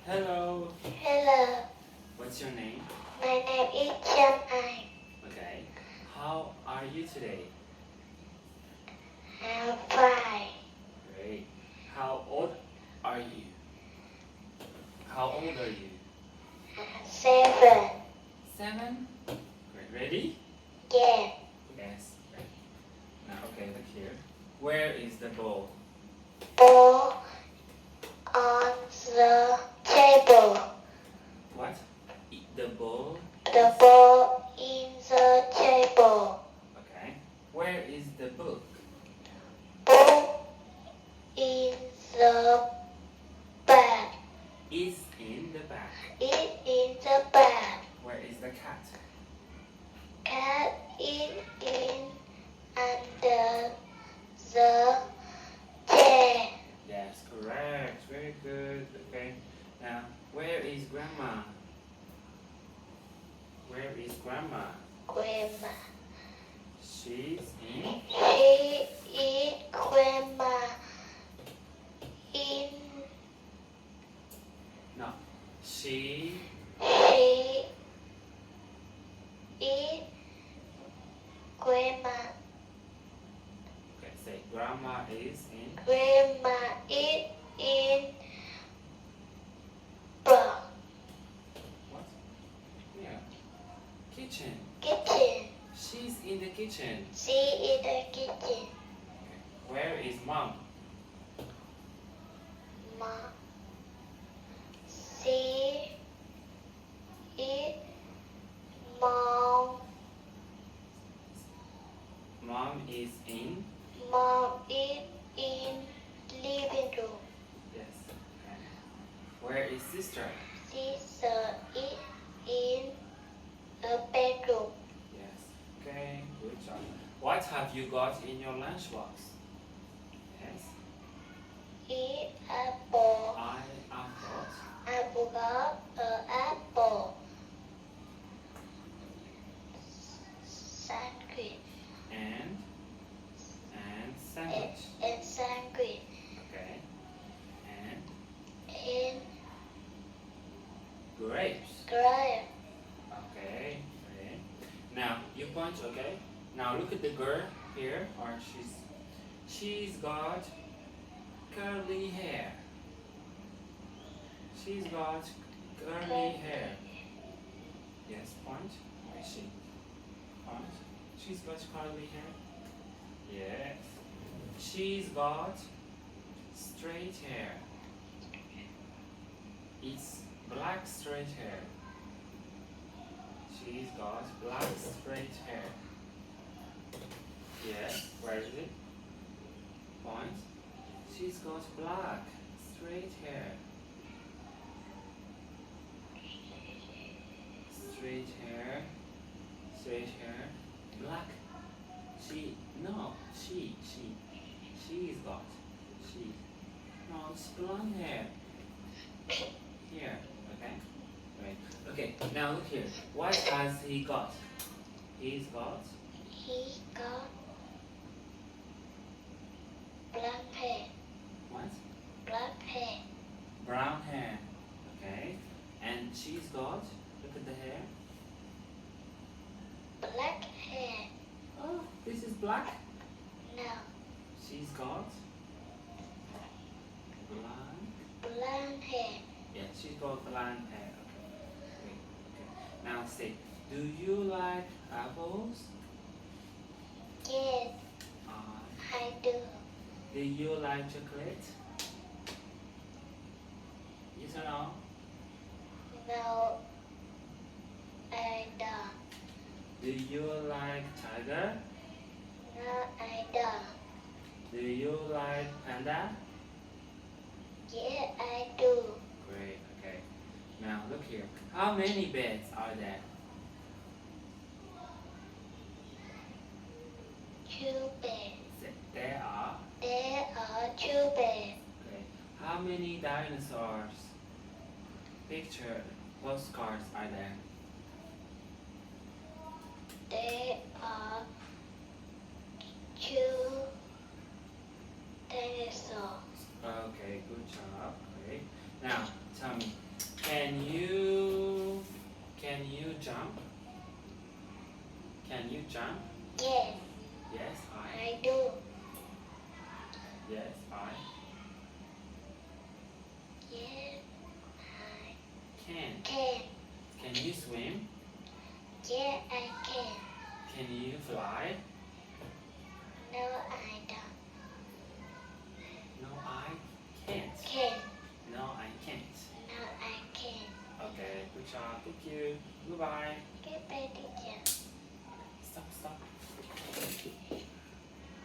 Hello. Hello, What's your name? my name is Tram Anh. Okay. How are you today? I'm fine. Great. How old are you? How old are you? I'm 7. 7. Great. Ready? Yeah, Yes. Great. Now, okay, look here. Where is the ball? ball on the table. What? The ball. The ball in the table. Okay. Where is the book? Ball in the bag. Is in the bag. It in the bag. Where is the cat? Cat in under the chair. Yes, correct. Very good. Okay. Now, where is grandma? Where is grandma? Grandma. She's in. She is grandma in. No. She She is grandma. Okay, say grandma is in. Grandma is in the What? Yeah. Kitchen. kitchen. She's in the kitchen. She is the kitchen. Where is mom? Ma. She is mom. Mom is in. Mom is in living room. Yes. Okay. Where is sister? Sister is in a bedroom. Yes. Okay. Good job. What have you got in your lunchbox? Yes. Eat apple. I have got. I forgot an apple. Sandwich. And sandwich. And sandwich. Okay. And And grapes. grape. Okay. Okay. Now you punch. Okay. Now look at the girl here, or she's got curly hair. She's got curly hair. Yes. Point. Where is she? Point. She's got curly hair. Yes. She's got straight hair. It's black straight hair. She's got black straight hair. Yes, where is it? Point. She's got black straight hair. Straight hair. Straight hair. Black. She's got. She. No, it's blonde hair. Here, okay? Right. Okay, now look here. What has he got? He's got He got black hair. what? Black hair. Brown hair. Okay. And she's got, look at the hair. Black hair. Oh, this is black. No. She's got blonde. Blonde hair. Yeah, she's got blonde hair. Okay. Wait, okay. Now say, do you like apples? Yes, I do. Do you like chocolate? Yes or no? No, I don't. Do you like tiger? No, I don't. Do you like panda? Yeah, I do. Great, okay. Now look here. How many beds are there? 2 beds. There are. There are 2 beds. Okay. How many dinosaurs picture postcards are there? There are 2 dinosaurs. Okay, good job. Great. Now tell me, you swim? Yeah, I can. Can you fly? No, I don't. No, I can't. Can. No, I can't. No, I can. Okay, good job. Thank you. Goodbye.